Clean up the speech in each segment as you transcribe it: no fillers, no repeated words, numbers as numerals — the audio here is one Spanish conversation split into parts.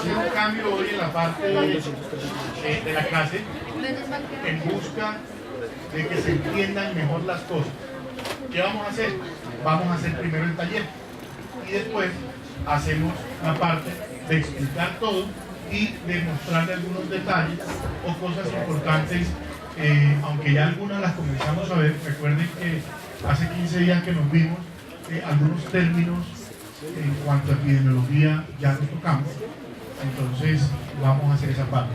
a hacer un cambio hoy en la parte de la clase en busca de que se entiendan mejor las cosas. ¿Qué vamos a hacer? Vamos a hacer primero el taller y después hacemos la parte de explicar todo y de mostrarle algunos detalles o cosas importantes, aunque ya algunas las comenzamos a ver. Recuerden que hace 15 días que nos vimos, algunos términos en cuanto a epidemiología ya los tocamos, entonces vamos a hacer esa parte.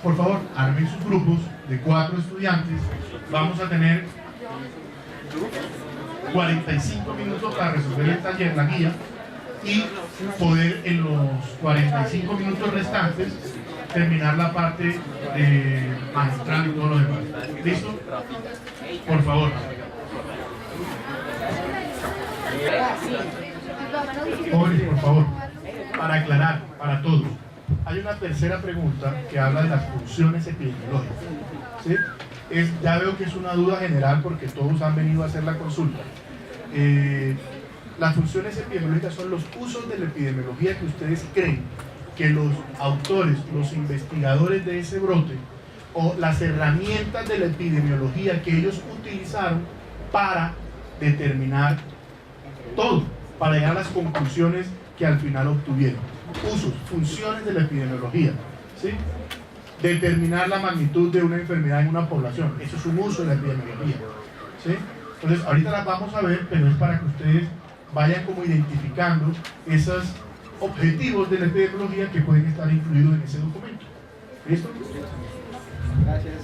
Por favor, armen sus grupos de 4 estudiantes. Vamos a tener 45 minutos para resolver el taller, la guía, y poder en los 45 minutos restantes terminar la parte de magistral y todo lo demás. ¿Listo? Por favor. Jóvenes, por favor, para aclarar para todos, hay una tercera pregunta que habla de las funciones epidemiológicas, ¿sí? Ya veo que es una duda general porque todos han venido a hacer la consulta. Las funciones epidemiológicas son los usos de la epidemiología que ustedes creen que los autores, los investigadores de ese brote, o las herramientas de la epidemiología que ellos utilizaron para determinar todo, para llegar a las conclusiones que al final obtuvieron. Usos, funciones de la epidemiología, ¿sí? Determinar la magnitud de una enfermedad en una población, eso es un uso de la epidemiología, ¿sí? Entonces ahorita las vamos a ver, pero es para que ustedes vayan como identificando esos objetivos de la epidemiología que pueden estar incluidos en ese documento. ¿Listo? Gracias.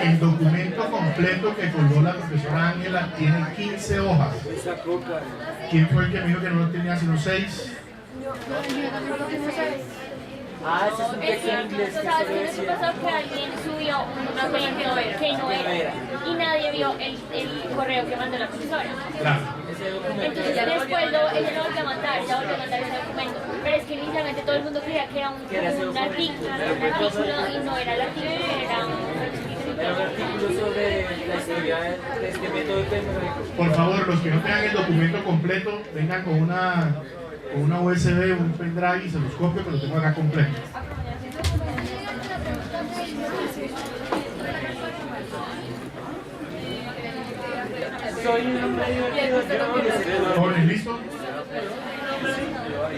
El documento completo que colgó la profesora Ángela tiene 15 hojas. ¿Quién fue el que me dijo que no tenía sino 6? Ah, ese es un texto en inglés que solo ¿Sabes qué decía. pasó? Que alguien subió una cosa que no era y nadie vio el correo que mandó la profesora. Claro. Ese documento. Entonces ella lo volvió a mandar, ese documento. Pero es que inicialmente todo el mundo creía que era un artículo y no era el artículo, era un artículo sobre la historia de este método epidemiológico. Por favor, los que no tengan el documento completo, vengan con una USB, un pendrive y se los copio, que lo tengo acá completo. Soy un medio divertido. ¿Jóvenes, listos?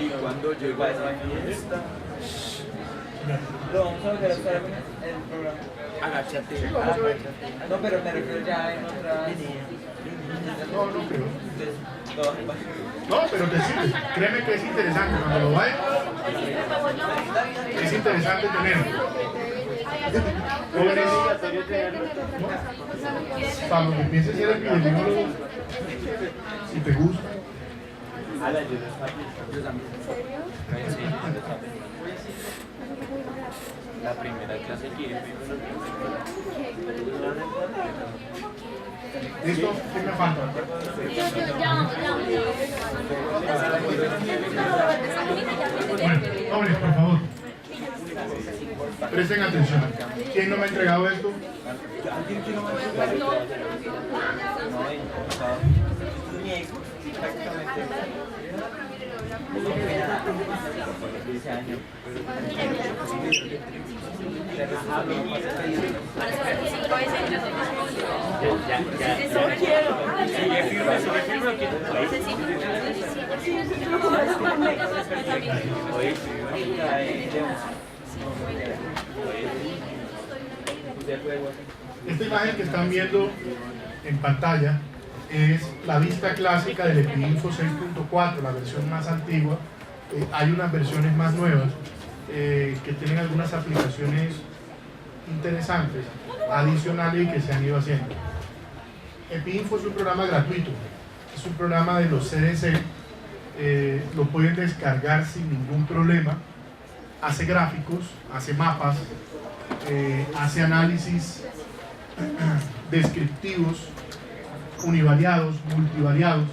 Y cuando llegó a esa fiesta, Lo vamos a volver a estar en el programa. agáchate. No, pero me refiero ya en otra. No creo. Entonces, No, pero te sirve. Créeme que es interesante. Cuando lo vayas, es interesante tenerlo. Jóvenes, para lo que pienses ser epidemiólogo, si te gusta. La primera clase que ¿Listo? ¿Qué me falta? Bueno, jóvenes, por favor. Presten atención. ¿Quién no me ha entregado esto? Esta imagen que están viendo en pantalla es la vista clásica del Epidinfo 6.4, la versión más antigua. Hay unas versiones más nuevas que tienen algunas aplicaciones interesantes, adicionales y que se han ido haciendo. Epidinfo es un programa gratuito, es un programa de los CDC, lo pueden descargar sin ningún problema. Hace gráficos, hace mapas, hace análisis descriptivos, univariados, multivariados,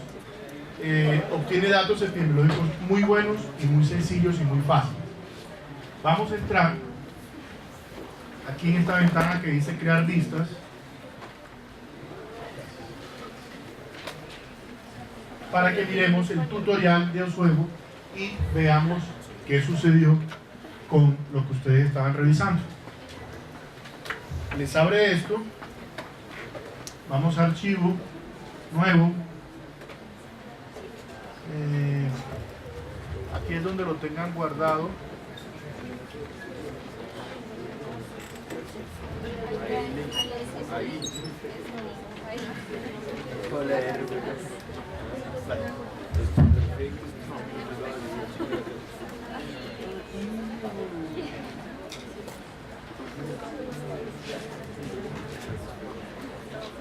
obtiene datos epidemiológicos muy buenos y muy sencillos y muy fáciles. Vamos a entrar aquí en esta ventana que dice crear listas. para que miremos el tutorial de Osuego y veamos qué sucedió con lo que ustedes estaban revisando. Les abre esto, vamos a archivo nuevo, aquí es donde lo tengan guardado.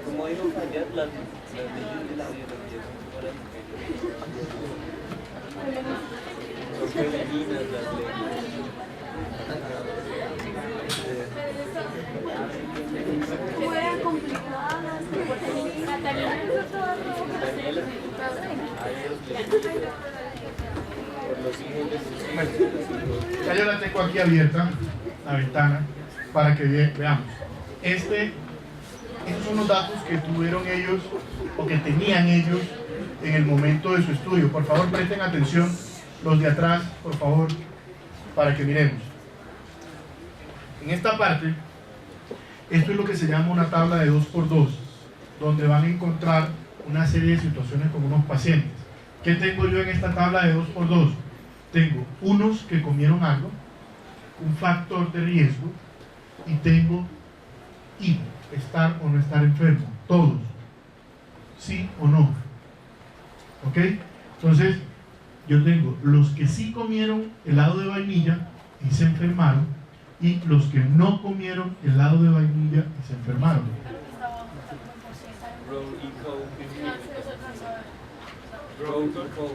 Como dijo Javier, las leyes de la biología son femeninas las leyes. Fueran complicadas, Catalina. Por los hijos de sus Bueno, hijos. ya yo la tengo aquí abierta, la ventana, para que veamos. Estos son los datos que tuvieron ellos, o que tenían ellos, en el momento de su estudio. Por favor, presten atención, los de atrás, por favor, para que miremos. En esta parte, esto es lo que se llama una tabla de 2×2, donde van a encontrar una serie de situaciones con unos pacientes. ¿Qué tengo yo en esta tabla de 2×2? Tengo unos que comieron algo, un factor de riesgo, y tengo y estar o no estar enfermo, todos, sí o no. ¿Ok? Entonces, yo tengo los que sí comieron helado de vainilla y se enfermaron, y los que no comieron helado de vainilla y se enfermaron. Row eco. Row eco.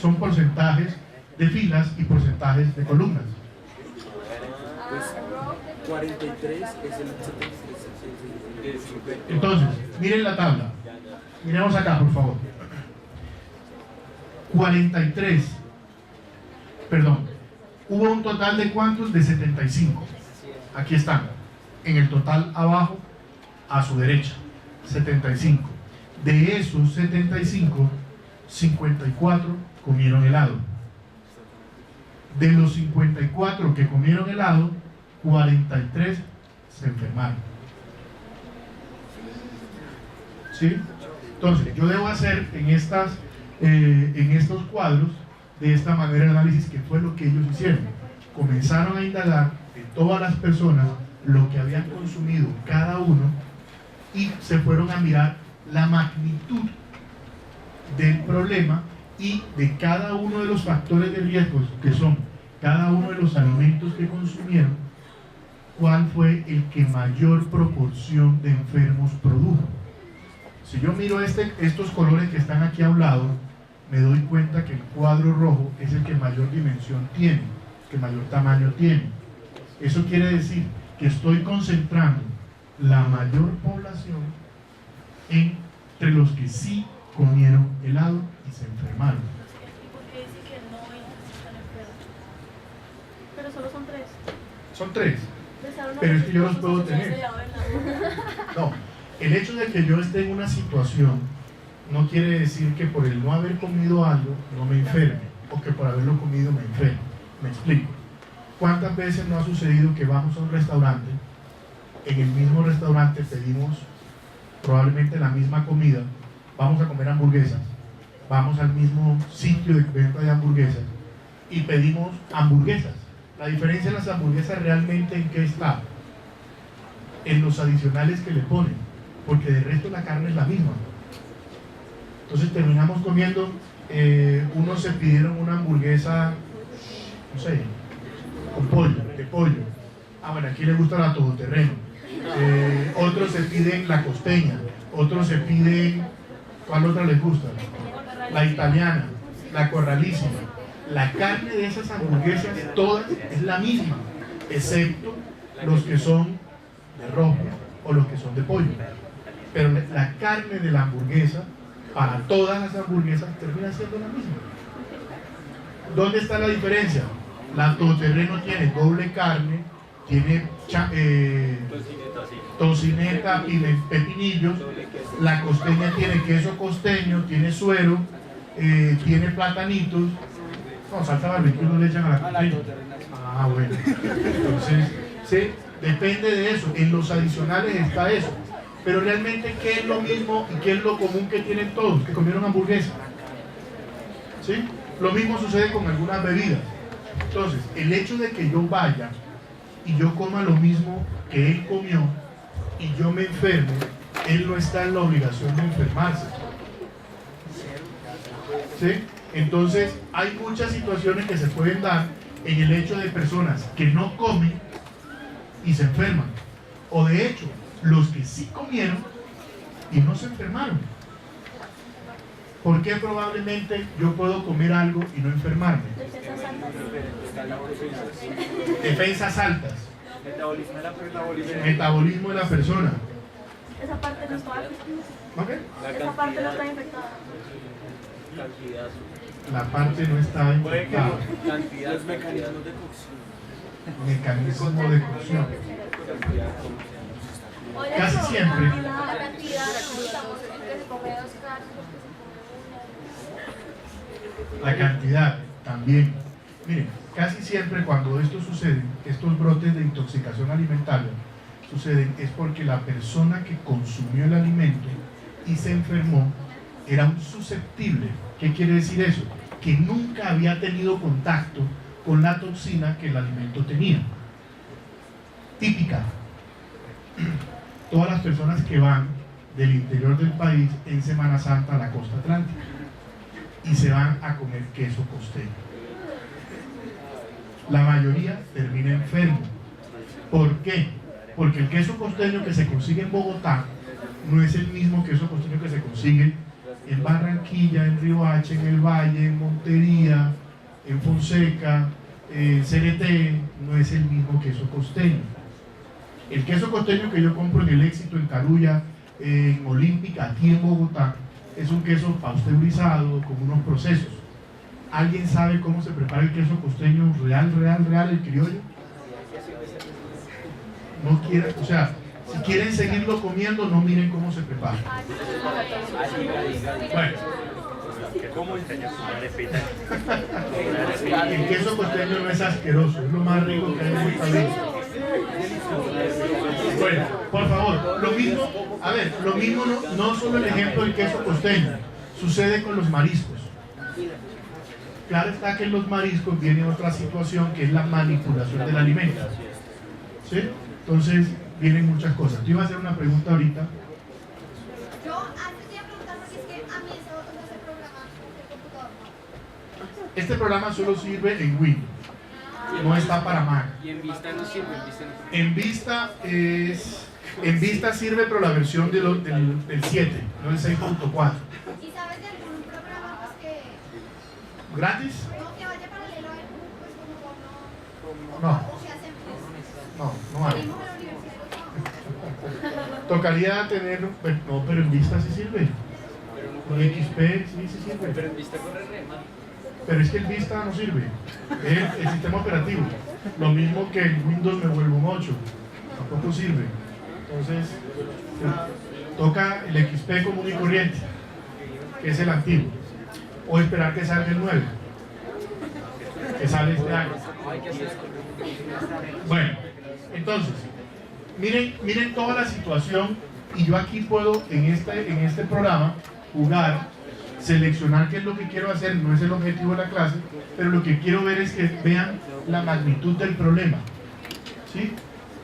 Son porcentajes de filas y porcentajes de columnas. Pues 43 es el 73. Entonces, miren la tabla. Miremos acá, por favor. 43. Perdón. Hubo un total de ¿cuántos? De 75. Aquí están. En el total abajo, a su derecha. 75. De esos 75, 54 comieron helado. De los 54 que comieron helado, 43 se enfermaron. ¿Sí? Entonces, yo debo hacer en estos cuadros de esta manera el análisis, que fue lo que ellos hicieron. Comenzaron a indagar de todas las personas lo que habían consumido cada uno y se fueron a mirar la magnitud del problema y de cada uno de los factores de riesgo, que son cada uno de los alimentos que consumieron, cuál fue el que mayor proporción de enfermos produjo. Si yo miro estos colores que están aquí a un lado, me doy cuenta que el cuadro rojo es el que mayor dimensión tiene, que mayor tamaño tiene. Eso quiere decir que estoy concentrando la mayor población entre los que sí comieron helado y se enfermaron. porque dice que no están enfermos. Pero solo son 3. Son 3. Pero es que yo los puedo tener. No, el hecho de que yo esté en una situación no quiere decir que por el no haber comido algo no me enferme, o que por haberlo comido me enferme. Me explico. ¿Cuántas veces no ha sucedido que vamos a un restaurante, en el mismo restaurante pedimos probablemente la misma comida, vamos a comer hamburguesas, vamos al mismo sitio de venta de hamburguesas y pedimos hamburguesas? La diferencia en las hamburguesas realmente ¿en qué está? En los adicionales que le ponen, porque de resto la carne es la misma. Entonces terminamos comiendo, unos se pidieron una hamburguesa, no sé, con pollo, de pollo. Ah, bueno, aquí le gusta la todoterreno. Otros se piden la costeña, otros se piden, ¿cuál otra les gusta? La italiana, la corralísima. La carne de esas hamburguesas, todas es la misma, excepto los que son de rojo o los que son de pollo. Pero la carne de la hamburguesa, para todas las hamburguesas, termina siendo la misma. ¿Dónde está la diferencia? La todoterreno tiene doble carne, tiene tocineta, pepinillos. La costeña tiene queso costeño, tiene suero, tiene platanitos. No, salsa barbecue no le echan a la costeña. Ah, bueno. Entonces, sí, depende de eso. En los adicionales está eso. Pero realmente, ¿qué es lo mismo y qué es lo común que tienen todos? Que comieron hamburguesa. ¿Sí? Lo mismo sucede con algunas bebidas. Entonces, el hecho de que yo vaya y yo coma lo mismo que él comió y yo me enferme, él no está en la obligación de enfermarse. ¿Sí? Entonces, hay muchas situaciones que se pueden dar en el hecho de personas que no comen y se enferman. O de hecho, los que sí comieron y no se enfermaron. ¿Por qué probablemente yo puedo comer algo y no enfermarme? Defensas altas. Metabolismo de la persona. Esa parte no está. ¿Ok? Esa parte no está infectada. La parte no está infectada. Los mecanismos de cocción. Mecanismo de cocción. Oye, Casi pero siempre. la cantidad, estamos en que se come 2 carnes, La cantidad también. Miren, casi siempre cuando esto sucede, estos brotes de intoxicación alimentaria suceden, es porque la persona que consumió el alimento y se enfermó era un susceptible. ¿Qué quiere decir eso? Que nunca había tenido contacto con la toxina que el alimento tenía. Típica. Todas las personas que van del interior del país en Semana Santa a la costa atlántica y se van a comer queso costeño. La mayoría termina enfermo. ¿Por qué? Porque el queso costeño que se consigue en Bogotá no es el mismo queso costeño que se consigue en Barranquilla, en Riohacha, en el Valle, en Montería, en Fonseca, en CNT, no es el mismo queso costeño. El queso costeño que yo compro en El Éxito, en Carulla, en Olímpica, aquí en Bogotá, es un queso pasteurizado con unos procesos. ¿Alguien sabe cómo se prepara el queso costeño real, el criollo? No quieren, o sea, si quieren seguirlo comiendo, no miren cómo se prepara. Bueno. El queso costeño no es asqueroso, es lo más rico que hay en el país. Bueno, por favor, lo mismo, a ver, lo mismo no solo el ejemplo del queso costeño, sucede con los mariscos. Claro está que en los mariscos viene otra situación que es la manipulación del alimento. ¿Sí? Entonces, vienen muchas cosas. Yo iba a hacer una pregunta ahorita. Yo antes de preguntar, porque es que a mí eso no se programa en el computador. Este programa solo sirve en Windows. No está para Mac. Y en vista no sirve, En vista sirve, pero la versión del 7, no el 6.4. ¿Y sabes de algún programa pues que ¿Gratis? no que vaya paralelo a él, pues como No, o que hacen pues no hay. salimos de la universidad? Tocaría tener, no, pero en vista sí sirve. Con XP sí sirve. Pero en vista corre re mal. Pero es que el Vista no sirve, es el sistema operativo. Lo mismo que el Windows me vuelve un 8, tampoco sirve. Entonces, toca el XP común y corriente, que es el antiguo. O esperar que salga el 9, que sale este año. Bueno, entonces, miren toda la situación, y yo aquí puedo, en este programa, jugar, seleccionar qué es lo que quiero hacer. No es el objetivo de la clase, pero lo que quiero ver es que vean la magnitud del problema. ¿Sí?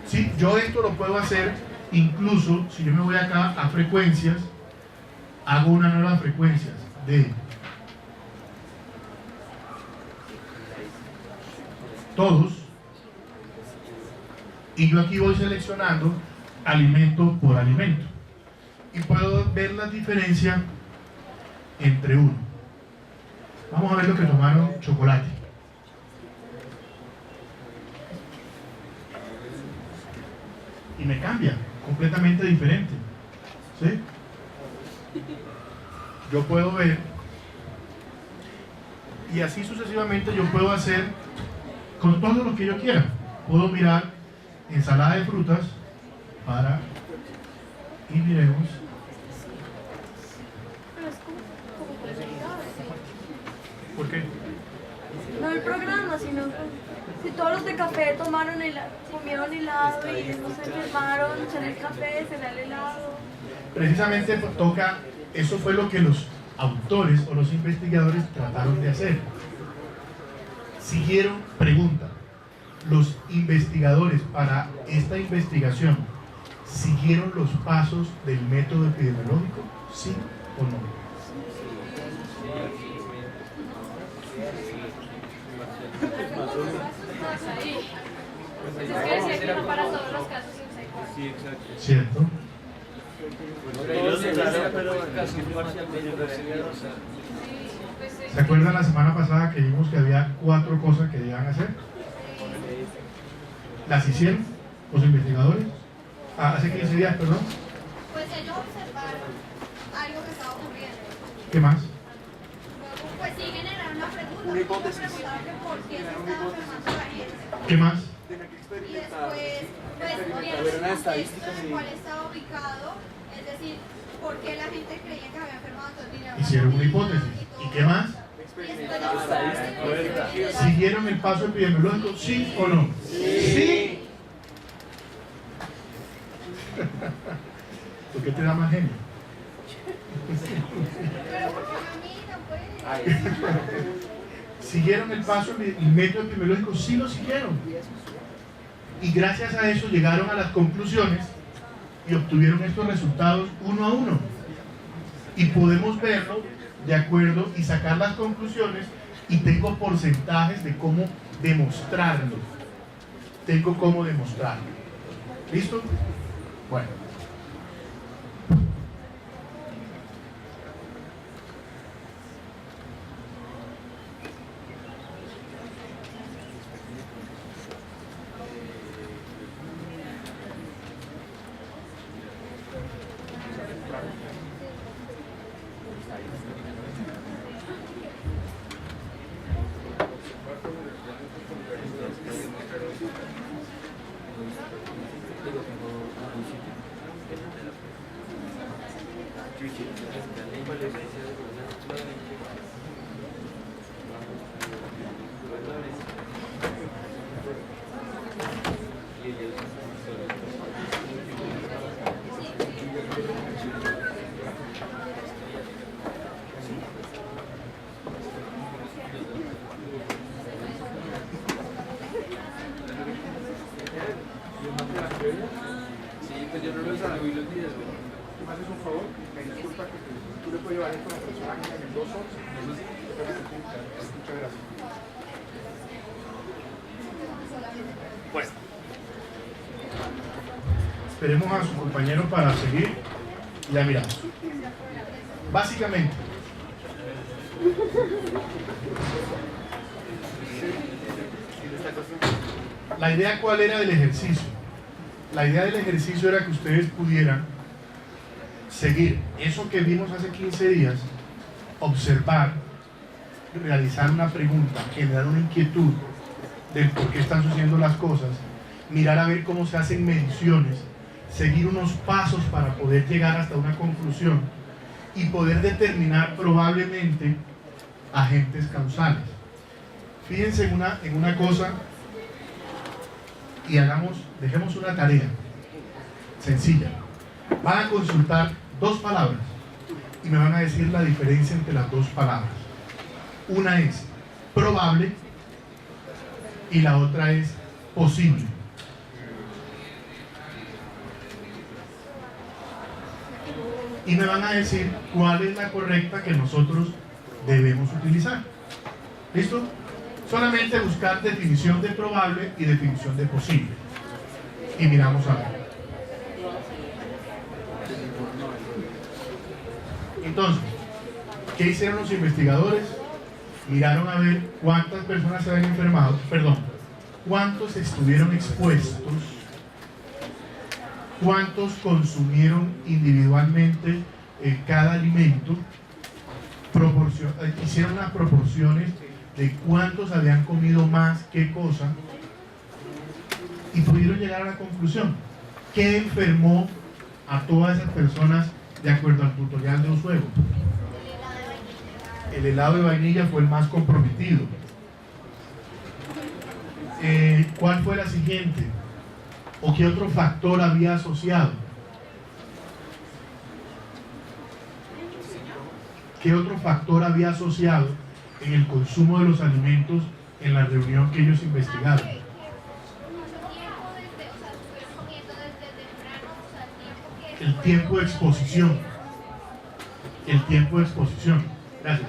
Sí, yo esto lo puedo hacer incluso si yo me voy acá a frecuencias, hago una nueva frecuencia de todos, y yo aquí voy seleccionando alimento por alimento y puedo ver la diferencia entre uno. Vamos a ver lo que tomaron chocolate. Y me cambia, completamente diferente. ¿Sí? Yo puedo ver, y así sucesivamente yo puedo hacer con todo lo que yo quiera. Puedo mirar ensalada de frutas para, y miremos, Pero es como complicado. ¿por qué? No el programa, sino si todos los de café tomaron comieron helado y no se enfermaron, será el café, será el helado. Precisamente toca, eso fue lo que los autores o los investigadores trataron de hacer. Siguieron, pregunta, los investigadores para esta investigación siguieron los pasos del método epidemiológico, ¿sí o no? Pues es que decía que no para todos los casos se usa igual. Sí, exacto. ¿Cierto? ¿Se acuerdan la semana pasada que vimos que había 4 cosas que debían hacer? ¿Las hicieron los investigadores? Hace 15 días, perdón. Pues ellos observaron algo que estaba ocurriendo. ¿Qué más? Luego, pues sí generaron una pregunta. Una hipótesis. Preguntaron que por qué se estaba enfermando la gente. ¿Qué más? Y después, pues vieron el contexto en el cual estaba ubicado. Es decir, por qué la gente creía que había enfermado. Entonces vinieron Hicieron una familia hipótesis. todo. ¿Y qué más? Y después demostraron ¿Siguieron el paso epidemiológico, sí o no? Sí. ¿Por qué te da más genio? Pero porque a mí no puede. ¿Siguieron el paso, el método epidemiológico? Sí lo siguieron. Y gracias a eso llegaron a las conclusiones y obtuvieron estos resultados uno a uno. Y podemos verlo de acuerdo y sacar las conclusiones, y tengo porcentajes de cómo demostrarlo. Tengo cómo demostrarlo. ¿Listo? Bueno. Sí, pues yo no lo sabía, los días. ¿Tú me haces un favor? Me disculpa que tú le puedes llevar esto a la persona que en el 211. Muchas gracias. Bueno. Esperemos a su compañero para seguir. Ya miramos. Básicamente, la idea cuál era del ejercicio. La idea del ejercicio era que ustedes pudieran seguir eso que vimos hace 15 días, observar, realizar una pregunta, generar una inquietud del por qué están sucediendo las cosas, mirar a ver cómo se hacen mediciones, seguir unos pasos para poder llegar hasta una conclusión y poder determinar probablemente agentes causales. Fíjense en una cosa y dejemos una tarea sencilla. Van a consultar 2 palabras y me van a decir la diferencia entre las 2 palabras. Una es probable y la otra es posible. Y me van a decir cuál es la correcta que nosotros debemos utilizar. ¿Listo? Solamente buscar definición de probable y definición de posible. Y miramos a ver. Entonces, ¿qué hicieron los investigadores? Miraron a ver cuántas personas se habían enfermado, cuántos estuvieron expuestos, cuántos consumieron individualmente cada alimento, hicieron unas proporciones de cuántos habían comido más qué cosa y pudieron llegar a la conclusión. ¿Qué enfermó a todas esas personas de acuerdo al tutorial de Osuego? El helado de vainilla fue el más comprometido. ¿Cuál fue la siguiente? ¿O qué otro factor había asociado? ¿Qué otro factor había asociado en el consumo de los alimentos en la reunión que ellos investigaron? El tiempo de exposición. El tiempo de exposición. Gracias.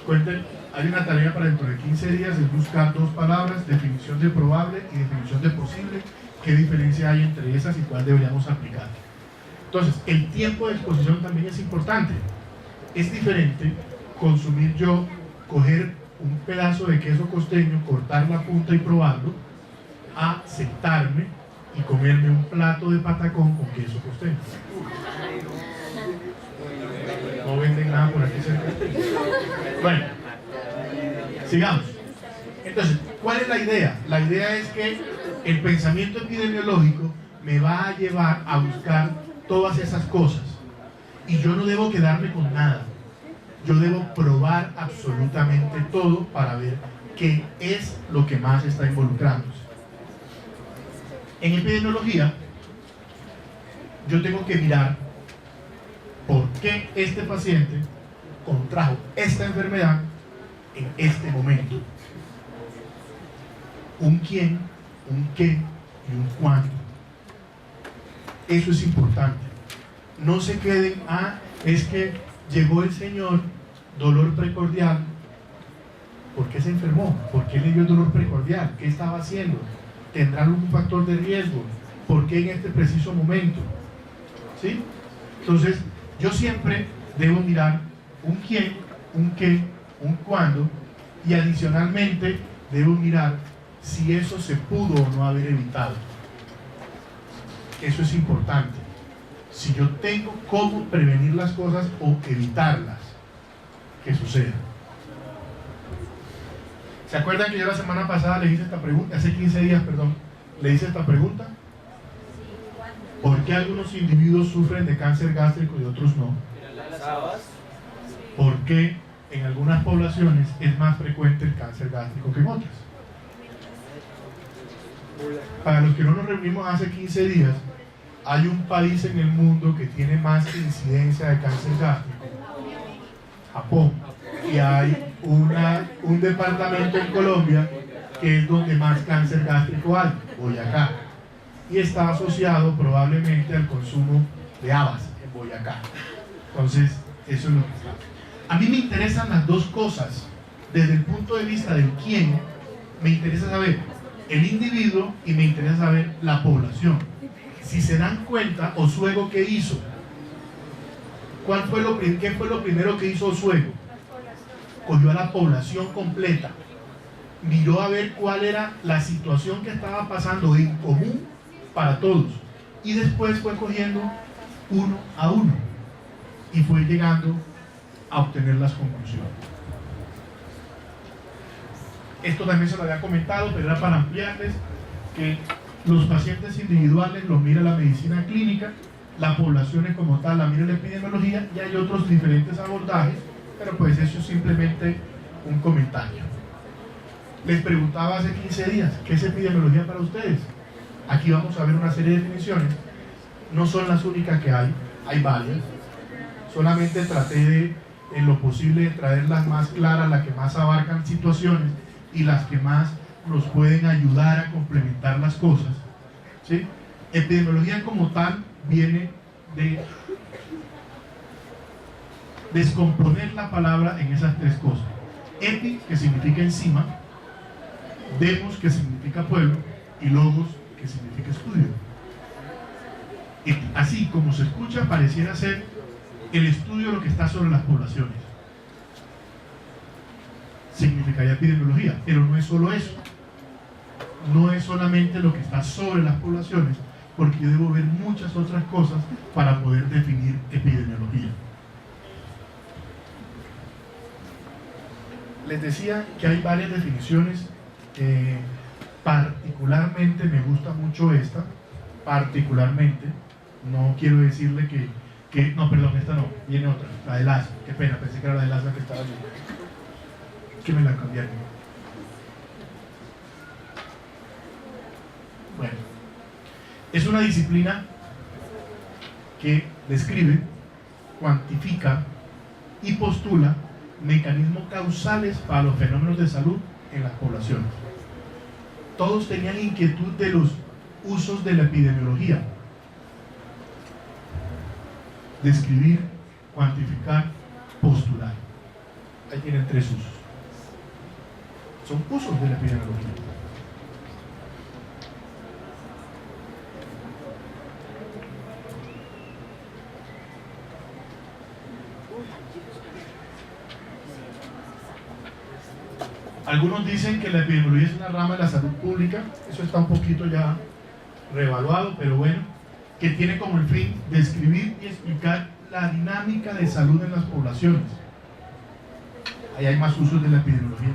Cuenten, hay una tarea para dentro de 15 días, es buscar dos palabras, definición de probable y definición de posible. ¿Qué diferencia hay entre esas y cuál deberíamos aplicar? Entonces, el tiempo de exposición también es importante. Es diferente consumir yo, coger un pedazo de queso costeño, cortar la punta y probarlo, a sentarme y comerme un plato de patacón con queso costeño. No venden nada por aquí cerca. Bueno, sigamos. Entonces, ¿cuál es la idea? La idea es que el pensamiento epidemiológico me va a llevar a buscar todas esas cosas. Y yo no debo quedarme con nada. Yo debo probar absolutamente todo para ver qué es lo que más está involucrándose. En epidemiología, yo tengo que mirar por qué este paciente contrajo esta enfermedad en este momento. Un quién, un qué y un cuándo. Eso es importante. No se queden, es que llegó el señor, dolor precordial. ¿Por qué se enfermó? ¿Por qué le dio dolor precordial? ¿Qué estaba haciendo? ¿Tendrá algún factor de riesgo? ¿Por qué en este preciso momento? ¿Sí? Entonces, yo siempre debo mirar un quién, un qué, un cuándo, y adicionalmente debo mirar si eso se pudo o no haber evitado. Eso es importante. Si yo tengo cómo prevenir las cosas o evitarlas que sucedan. ¿Se acuerdan que yo la semana pasada le hice esta pregunta? Hace 15 días, perdón, le hice esta pregunta. ¿Por qué algunos individuos sufren de cáncer gástrico y otros no? ¿Por qué en algunas poblaciones es más frecuente el cáncer gástrico que en otras? Para los que no nos reunimos hace 15 días, hay un país en el mundo que tiene más incidencia de cáncer gástrico, Japón, y hay un departamento en Colombia que es donde más cáncer gástrico hay, Boyacá, y está asociado probablemente al consumo de habas en Boyacá. Entonces, eso es lo que está. A mí me interesan las dos cosas. Desde el punto de vista del quién, me interesa saber el individuo y me interesa saber la población. Si se dan cuenta, Osuego, ¿qué hizo? ¿Qué fue lo primero que hizo Osuego? Cogió a la población completa, miró a ver cuál era la situación que estaba pasando en común para todos, y después fue cogiendo uno a uno y fue llegando a obtener las conclusiones. Esto también se lo había comentado, pero era para ampliarles que los pacientes individuales los mira la medicina clínica, las poblaciones como tal la mira la epidemiología, y hay otros diferentes abordajes, pero pues eso es simplemente un comentario. Les preguntaba hace 15 días, ¿qué es epidemiología para ustedes? Aquí vamos a ver una serie de definiciones, no son las únicas que hay varias, solamente traté de, en lo posible, de traer las más claras, las que más abarcan situaciones y las que más nos pueden ayudar a complementar las cosas, ¿sí? Epidemiología como tal viene de descomponer la palabra en esas tres cosas. Epi, que significa encima, demos, que significa pueblo, y logos, que significa estudio. Y así como se escucha, pareciera ser el estudio de lo que está sobre las poblaciones. Significaría epidemiología, pero no es solo eso. No es solamente lo que está sobre las poblaciones, porque yo debo ver muchas otras cosas para poder definir epidemiología. Les decía que hay varias definiciones. Particularmente me gusta mucho esta, particularmente, no quiero decirle no, perdón, esta no, viene otra, la de Laza, qué pena, pensé que era la de Laza que estaba allí, que me la cambiaron. Bueno, es una disciplina que describe, cuantifica y postula mecanismos causales para los fenómenos de salud en las poblaciones. Todos tenían inquietud de los usos de la epidemiología: describir, cuantificar, postular. Ahí tienen 3 usos. Son usos de la epidemiología. Algunos dicen que la epidemiología es una rama de la salud pública, eso está un poquito ya reevaluado, pero bueno, que tiene como el fin describir y explicar la dinámica de salud en las poblaciones. Ahí hay más usos de la epidemiología.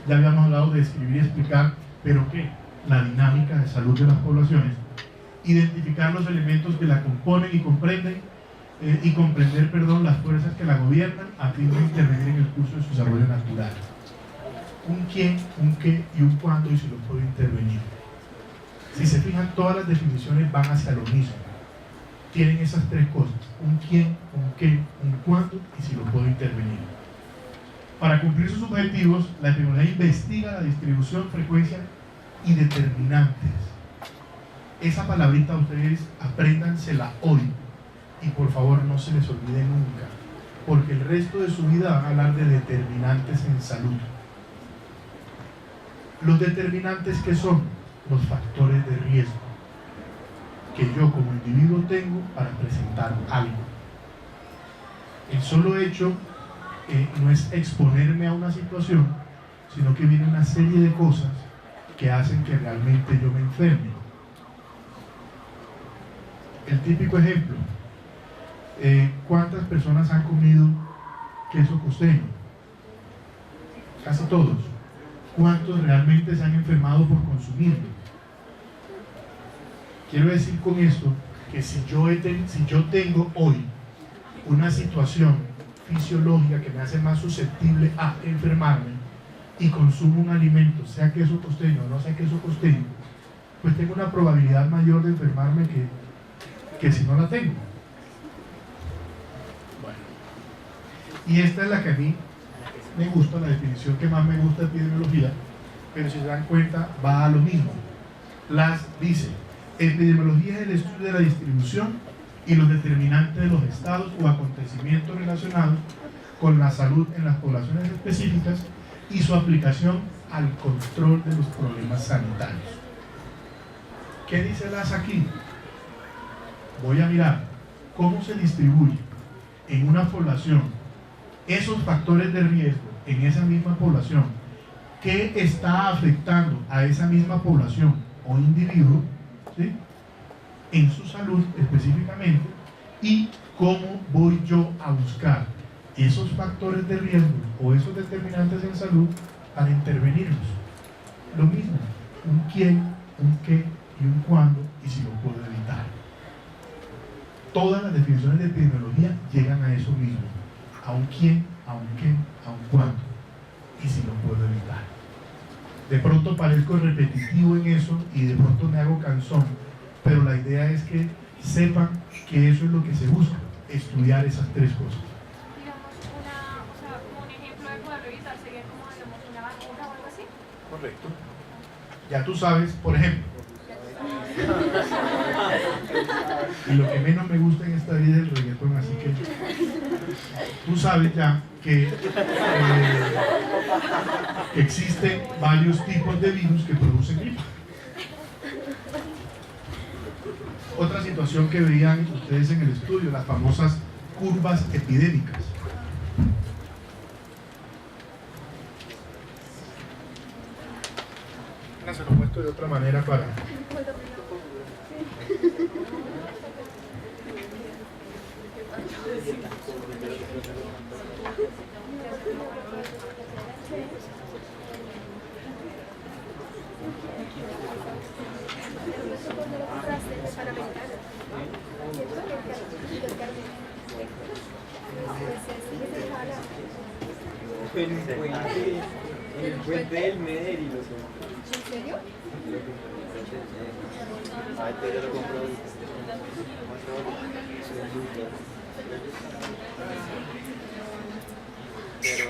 Ya habíamos hablado de describir y explicar, pero ¿qué? La dinámica de salud de las poblaciones. Identificar los elementos que la componen y comprender, las fuerzas que la gobiernan a fin de intervenir en el curso de su desarrollo natural. Un quién, un qué y un cuándo, y si lo puedo intervenir. Si se fijan, todas las definiciones van hacia lo mismo. Tienen esas 3 cosas: un quién, un qué, un cuándo y si lo puedo intervenir. Para cumplir sus objetivos, la epidemiología investiga la distribución, frecuencia y determinantes. Esa palabrita ustedes apréndansela hoy y por favor no se les olvide nunca, porque el resto de su vida van a hablar de determinantes en salud. Los determinantes, ¿qué son? Los factores de riesgo que yo como individuo tengo para presentar algo. El solo hecho no es exponerme a una situación, sino que viene una serie de cosas que hacen que realmente yo me enferme. El típico ejemplo: ¿cuántas personas han comido queso costeño? Casi todos. ¿Cuántos realmente se han enfermado por consumirlo? Quiero decir con esto que si yo tengo hoy una situación fisiológica que me hace más susceptible a enfermarme y consumo un alimento, sea queso costeño o no sea queso costeño, pues tengo una probabilidad mayor de enfermarme que si no la tengo. Bueno, y esta es la que a mí me gusta, la definición que más me gusta de epidemiología, pero si se dan cuenta va a lo mismo. Dice: epidemiología es el estudio de la distribución y los determinantes de los estados o acontecimientos relacionados con la salud en las poblaciones específicas y su aplicación al control de los problemas sanitarios. ¿Qué dice LAS aquí? Voy a mirar cómo se distribuye en una población esos factores de riesgo en esa misma población, qué está afectando a esa misma población o individuo, ¿sí?, en su salud específicamente, y cómo voy yo a buscar esos factores de riesgo o esos determinantes en salud para intervenirlos. Lo mismo, un quién, un qué y un cuándo, y si lo puedo evitar. Todas las definiciones de epidemiología llegan a eso mismo: a un quién, a un qué, a un cuándo, y si lo puedo evitar. De pronto parezco repetitivo en eso y de pronto me hago cansón, pero la idea es que sepan que eso es lo que se busca, estudiar esas 3 cosas. Digamos, como un ejemplo de poder evitar sería como, digamos, una vacuna o algo así. Correcto. Ya tú sabes, por ejemplo, y lo que menos me gusta en esta vida es el reggaetón, así que tú sabes ya que existen varios tipos de virus que producen gripe. Otra situación que veían ustedes en el estudio, las famosas curvas epidémicas. Se lo muestro de otra manera para... En el puente del Meder y los ¿En serio? Ay, pero yo lo compro. Pero.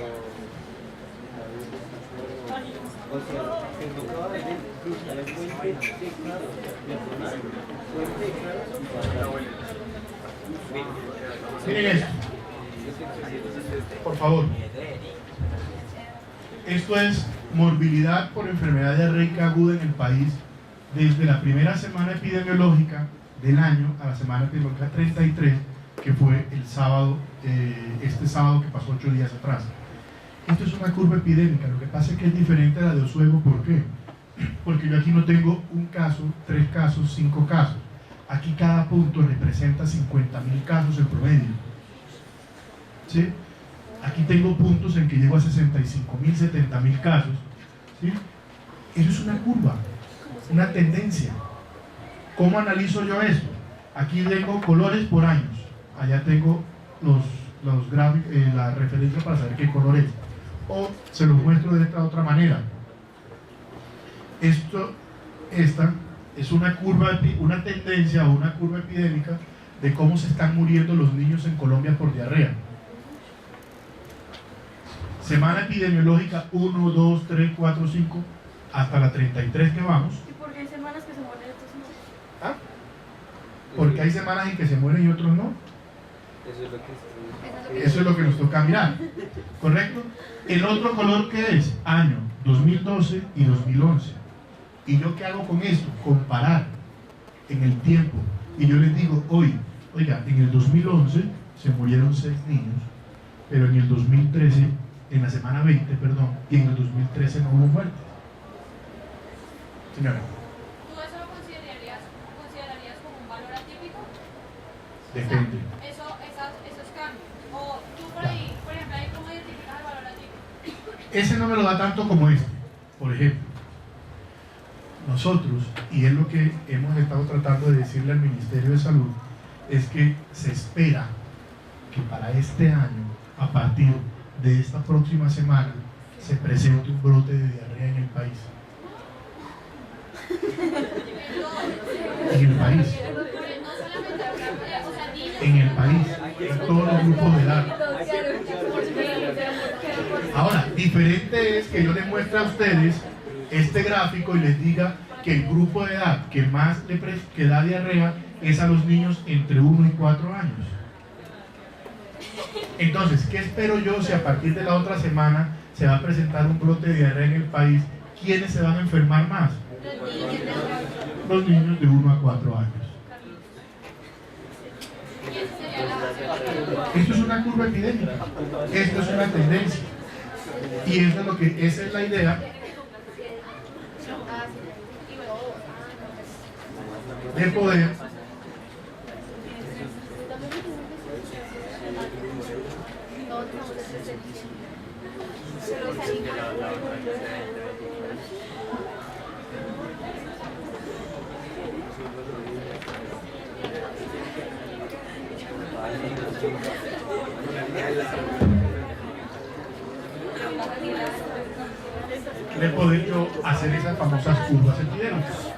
O sea, que no acaba de cruzar el puente de Claro, diagonal, puente de Claro y para Miren esto, por favor. Esto es morbilidad por enfermedad diarreica aguda en el país desde la primera semana epidemiológica del año a la semana epidemiológica 33, que fue el sábado, este sábado que pasó 8 días atrás. Esto es una curva epidémica, lo que pasa es que es diferente a la de Osuego. ¿Por qué? Porque yo aquí no tengo un caso, 3 casos, 5 casos. Aquí cada punto representa 50.000 casos en promedio. ¿Sí? Aquí tengo puntos en que llego a 65.000, 70.000 casos. ¿Sí? Eso es una curva, una tendencia. ¿Cómo analizo yo esto? Aquí tengo colores por años. Allá tengo los gráficos, la referencia para saber qué color es. O se los muestro de esta otra manera. Esta es una curva, una tendencia o una curva epidémica de cómo se están muriendo los niños en Colombia por diarrea. Semana epidemiológica 1, 2, 3, 4, 5, hasta la 33 que vamos. ¿Y por qué hay semanas que se mueren estos niños? ¿Ah? Porque hay semanas en que se mueren y otros no. Eso es lo que Eso es lo que nos toca mirar, ¿correcto? El otro color que es año 2012 y 2011. ¿Y yo qué hago con esto? Comparar en el tiempo. Y yo les digo, oiga, en el 2011 se murieron 6 niños, pero en el 2013, en la semana 20, perdón, y en el 2013 no hubo muertes. Señora. ¿Tú eso lo considerarías como un valor atípico? Depende. Esos cambios. O tú por ahí, por ejemplo, ahí cómo identificas el valor atípico. Ese no me lo da tanto como este. Por ejemplo, nosotros, y es lo que hemos estado tratando de decirle al Ministerio de Salud, es que se espera que para este año, a partir de esta próxima semana, se presente un brote de diarrea en el país. En el país. En el país, en todos los grupos de edad. Ahora, diferente es que yo les muestre a ustedes este gráfico y les diga que el grupo de edad que más que da diarrea es a los niños entre 1 y 4 años. Entonces, ¿qué espero yo si a partir de la otra semana se va a presentar un brote de diarrea en el país? ¿Quiénes se van a enfermar más? Los niños de 1 a 4 años. Esto es una curva epidémica, esto es una tendencia, y eso es lo que, esa es la idea de poder yo hacer esas famosas curvas epidémicas.